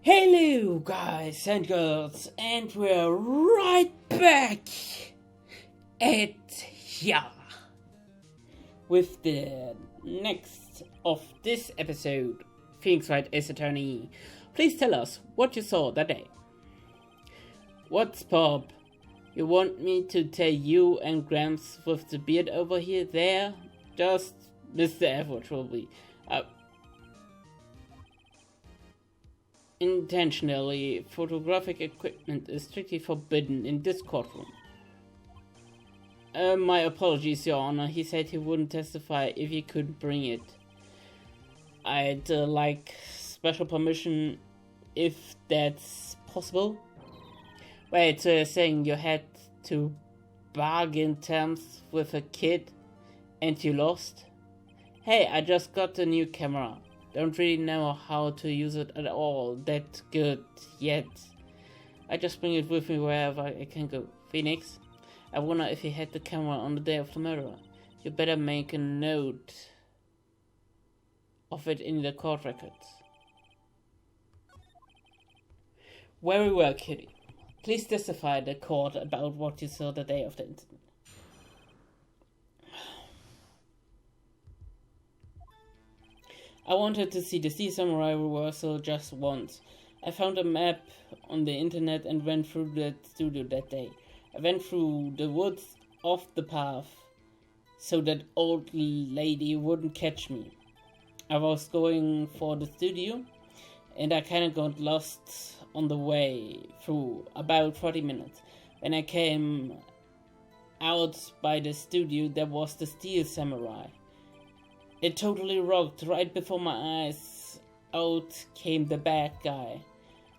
Hello guys and girls, and we're right back at here with the next of this episode, Phoenix Wright as attorney. Please tell us what you saw that day. What's Bob? You want me to tell you and Gramps with the beard over here there? Just Mr. Everett will be. Intentionally, photographic equipment is strictly forbidden in this courtroom. My apologies, Your Honor. He said he wouldn't testify if he could bring it. I'd like special permission if that's possible. Wait, so you're saying you had to bargain terms with a kid and you lost? Hey, I just got a new camera. Don't really know how to use it at all that good yet. I just bring it with me wherever I can go. Phoenix, I wonder if he had the camera on the day of the murder. You better make a note of it in the court records. Very well, Kitty. Please testify the court about what you saw the day of the incident. I wanted to see the Sea Samurai reversal just once. I found a map on the internet and went through that studio that day. I went through the woods off the path so that old lady wouldn't catch me. I was going for the studio and I kinda got lost on the way through about 40 minutes. When I came out by the studio, there was the Steel Samurai. It totally rocked. Right before my eyes, out came the bad guy.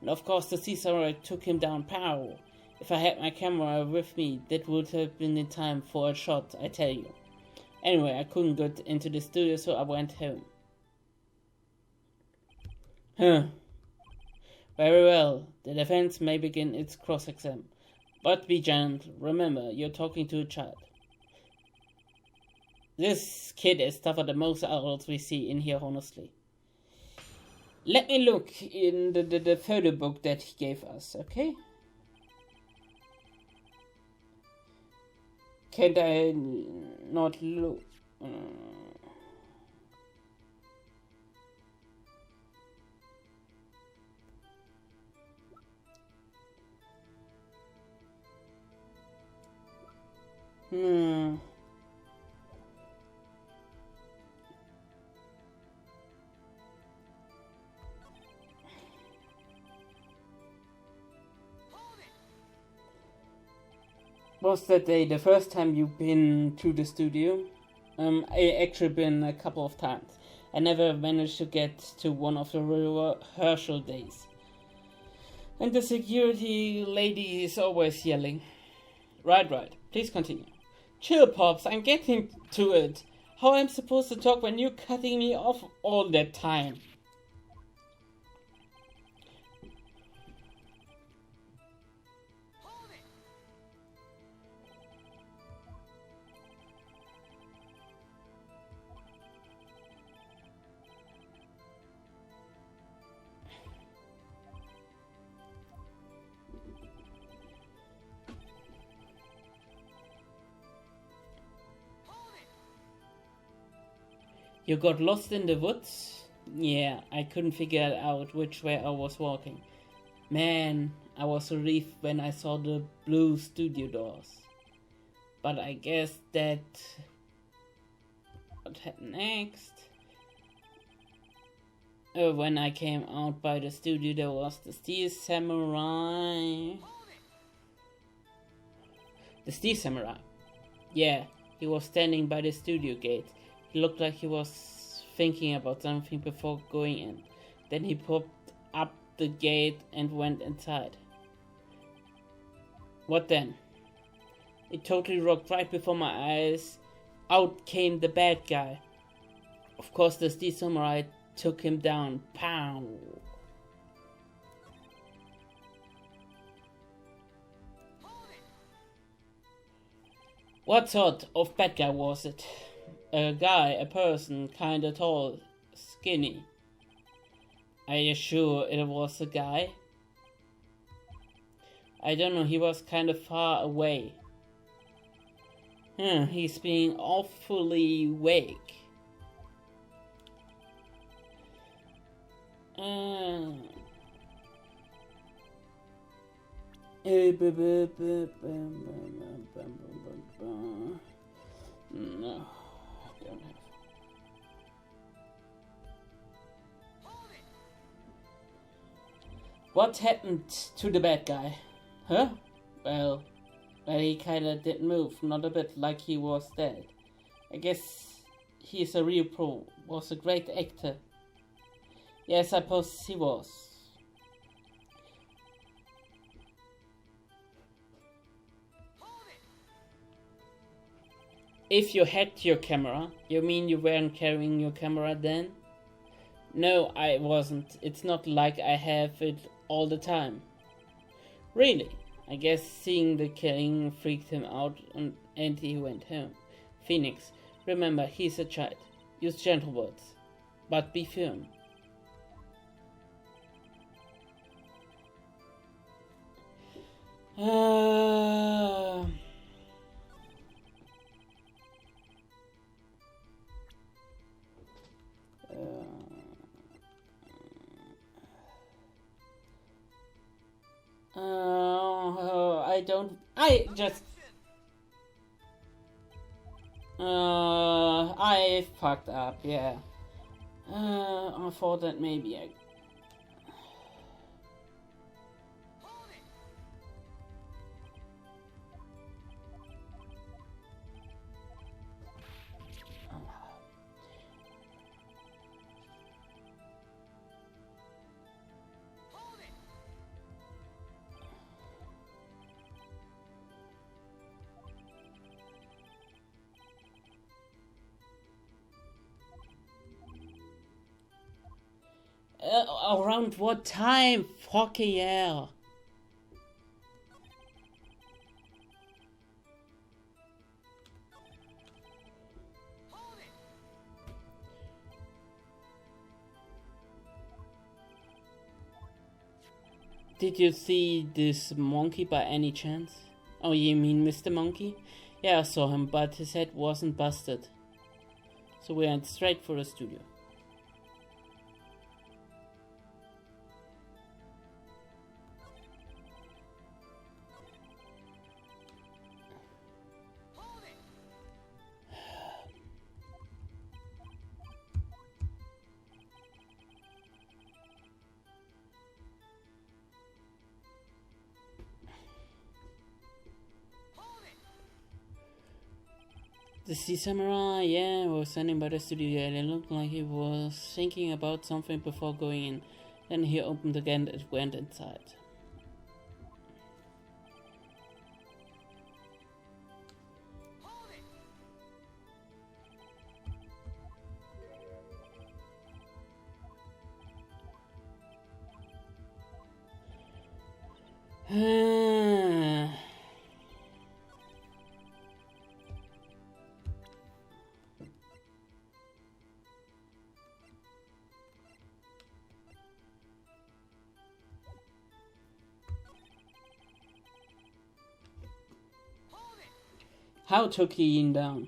And of course the Sea Samurai took him down pow. If I had my camera with me, that would have been in time for a shot, I tell you. Anyway, I couldn't get into the studio, so I went home. Very well. The defense may begin its cross-exam. But be gentle. Remember, you're talking to a child. This kid is tougher than most adults we see in here, honestly. Let me look in the photo book that he gave us, okay? Can't I not look? Was that day the first time you've been to the studio? I actually been a couple of times. I never managed to get to one of the rehearsal days. And the security lady is always yelling. Right. Please continue. Chill, Pops, I'm getting to it. How am I supposed to talk when you're cutting me off all that time? You got lost in the woods? Yeah, I couldn't figure out which way I was walking. Man, I was relieved when I saw the blue studio doors. But I guess that... What happened next? When I came out by the studio, there was the Steel Samurai. The Steel Samurai. Yeah, he was standing by the studio gate. He looked like he was thinking about something before going in. Then he popped up the gate and went inside. What then? It totally rocked right before my eyes. Out came the bad guy. Of course the Steel Samurai took him down. Pow! What sort of bad guy was it? A guy, a person, kinda tall, skinny. Are you sure it was a guy? I don't know, he was kind of far away. He's being awfully vague. No. I don't have. What happened to the bad guy? Huh? Well, he kinda didn't move, not a bit, like he was dead. I guess he's a real pro, was a great actor. Yes, I suppose he was. If you had your camera, you mean you weren't carrying your camera then? No, I wasn't. It's not like I have it all the time. Really? I guess seeing the killing freaked him out and he went home. Phoenix, remember, he's a child. Use gentle words, but be firm. I fucked up, yeah. I thought that maybe I... around what time? Fucking hell. Did you see this monkey by any chance? Oh, you mean Mr. Monkey? Yeah, I saw him, but his head wasn't busted. So we went straight for the studio. The sea samurai, yeah, was standing by the studio and it looked like he was thinking about something before going in. Then he opened again and went inside. How took he him down?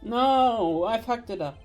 No, I fucked it up.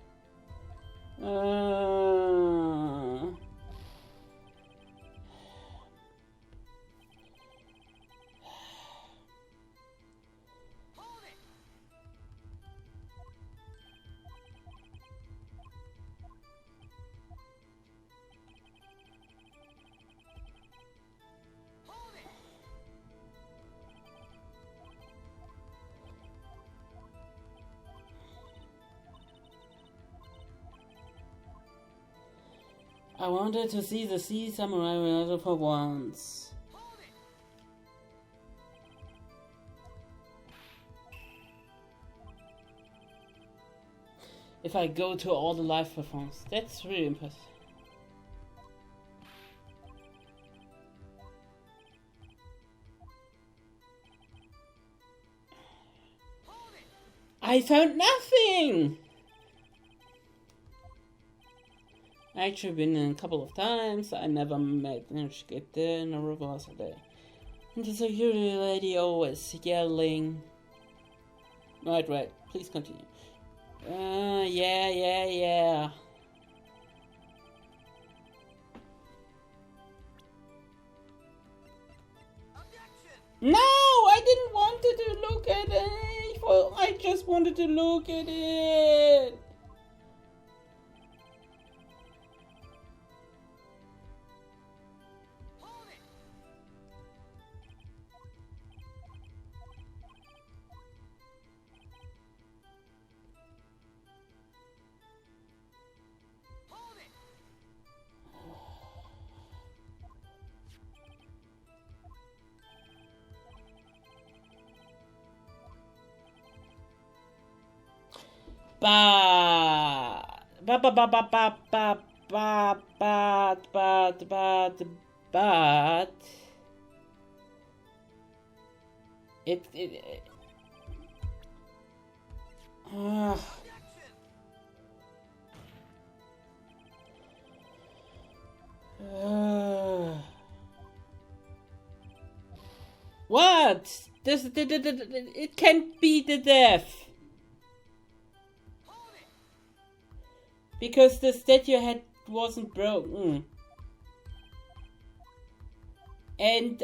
I wanted to see the sea samurai rehearsal for once. if I go to all the live performances. That's really impressive. I found nothing! I actually been in a couple of times. I never managed to get there in a reverse day. And the security lady always yelling. Right, please continue. Yeah. No, I didn't want to look at it. Well, I just wanted to look at it. But it what? It can't be the death. Because the statue head wasn't broken. And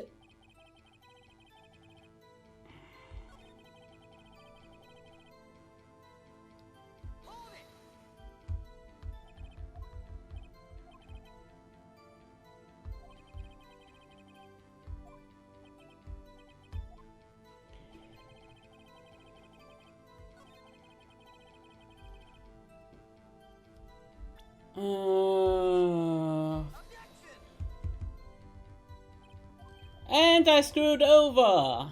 and I screwed over.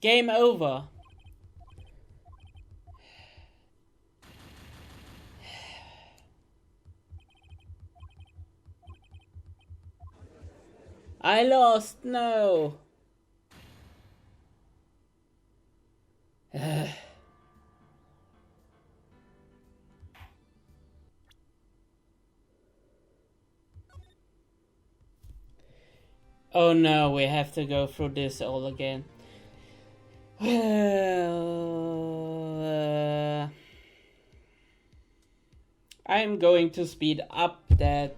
Game over. I lost, no. Oh no, we have to go through this all again. Well, I'm going to speed up that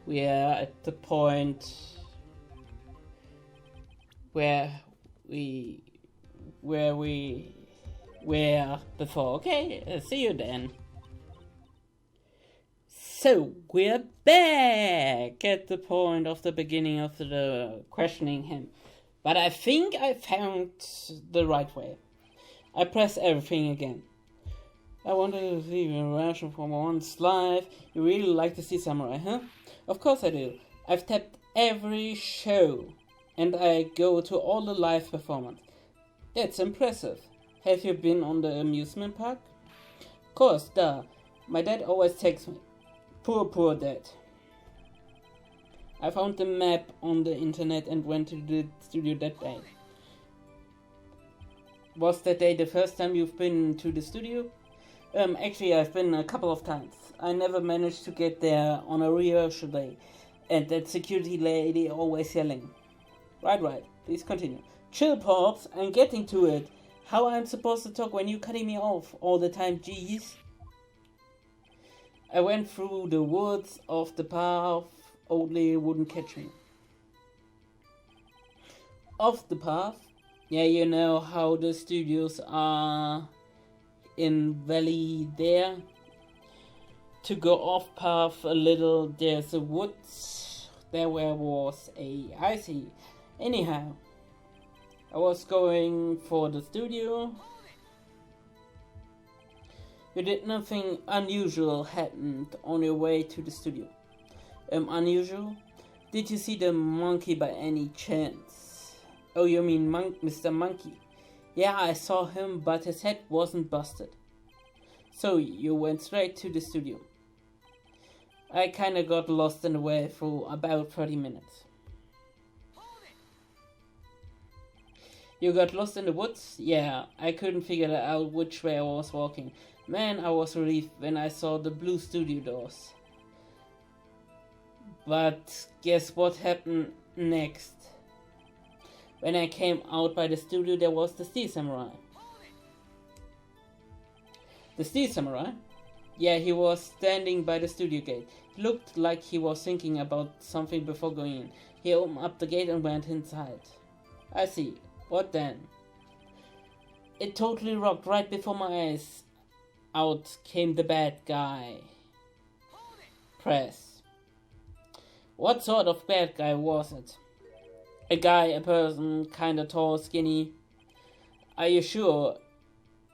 we are at the point where we were before. Okay, see you then. So, we're back at the point of the beginning of the questioning him. But I think I found the right way. I press everything again. I wanted to see a reaction from once live. You really like to see Samurai, huh? Of course I do. I've tapped every show. And I go to all the live performances. That's impressive. Have you been on the amusement park? Of course, duh. My dad always takes me. Poor dad. I found the map on the internet and went to the studio that day. Was that day the first time you've been to the studio? Actually I've been a couple of times. I never managed to get there on a rehearsal day. And that security lady always yelling. Right, please continue. Chill, Pops, I'm getting to it. How I'm supposed to talk when you cutting me off all the time, jeez? I went through the woods off the path, Oldley wouldn't catch me. Off the path? Yeah, you know how the studios are in valley there. To go off path a little, there's a woods. There where was I see. Anyhow, I was going for the studio. You did nothing unusual happened on your way to the studio. Unusual? Did you see the monkey by any chance? Oh, you mean Mr. Monkey? Yeah, I saw him, but his head wasn't busted. So you went straight to the studio. I kinda got lost in the way for about 30 minutes. You got lost in the woods? Yeah, I couldn't figure out which way I was walking. Man, I was relieved when I saw the blue studio doors. But guess what happened next? When I came out by the studio, there was the Steel Samurai. The Steel Samurai? Yeah, he was standing by the studio gate. He looked like he was thinking about something before going in. He opened up the gate and went inside. I see. What then? It totally rocked right before my eyes. Out came the bad guy. Press. What sort of bad guy was it? A guy, a person, kinda tall, skinny. Are you sure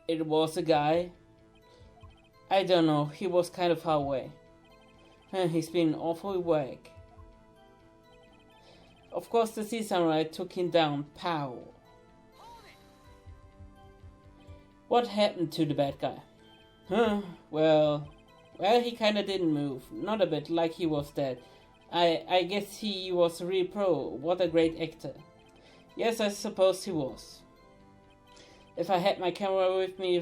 it was a guy? I don't know, he was kind of far away. He's been awfully vague. Of course the Sea Samurai took him down, pow. What happened to the bad guy? Well, he kinda didn't move, not a bit, like he was dead. I guess he was a real pro. What a great actor. Yes, I suppose he was. If I had my camera with me...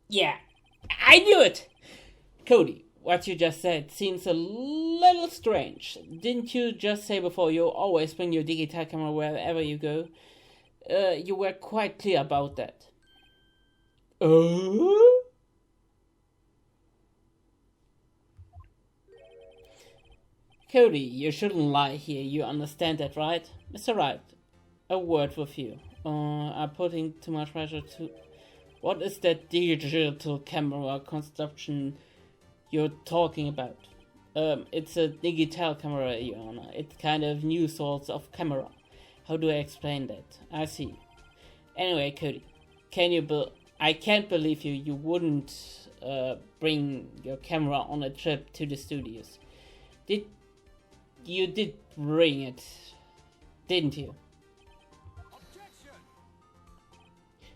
Yeah, I knew it! Cody, what you just said seems a little strange. Didn't you just say before you always bring your digital camera wherever you go? You were quite clear about that. Cody, you shouldn't lie here, you understand that, right? Mr. Wright, a word with you. I'm putting too much pressure to... What is that digital camera construction you're talking about? It's a digital camera, Your Honor. It's kind of new sorts of camera. How do I explain that? I see. Anyway, Cody, I can't believe you wouldn't bring your camera on a trip to the studios. You did bring it, didn't you?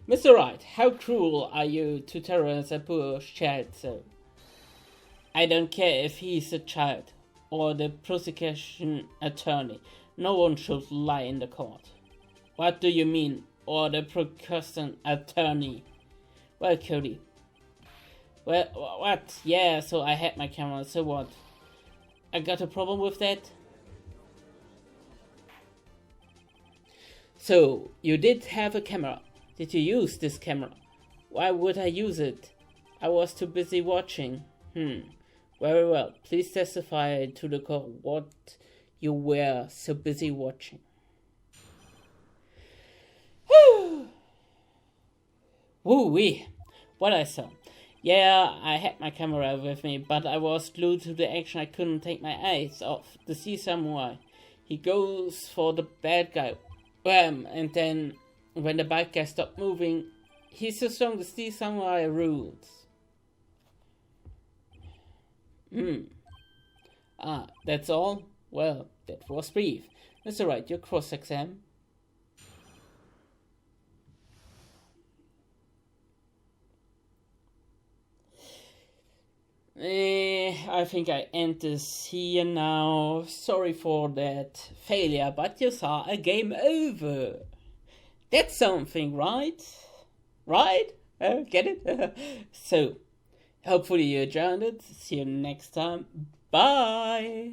Mr. Wright, how cruel are you to terrorize a poor child so? I don't care if he's a child or the prosecution attorney. No one should lie in the court. What do you mean, or the prosecution attorney? Well, Cody. Well, what? Yeah, so I had my camera, so what? I got a problem with that? So, you did have a camera. Did you use this camera? Why would I use it? I was too busy watching. Very well. Please testify to the court what you were so busy watching. Woo-wee. What I saw. Yeah, I had my camera with me, but I was glued to the action. I couldn't take my eyes off the Sea Samurai. He goes for the bad guy. And then when the bad guy stopped moving, he's so strong the Sea Samurai rules. That's all? Well, that was brief. Mr. Wright, your cross-exam. I think I end this here now. Sorry for that failure, but you saw a game over. That's something, right? Right? Get it? So, hopefully you enjoyed it. See you next time. Bye!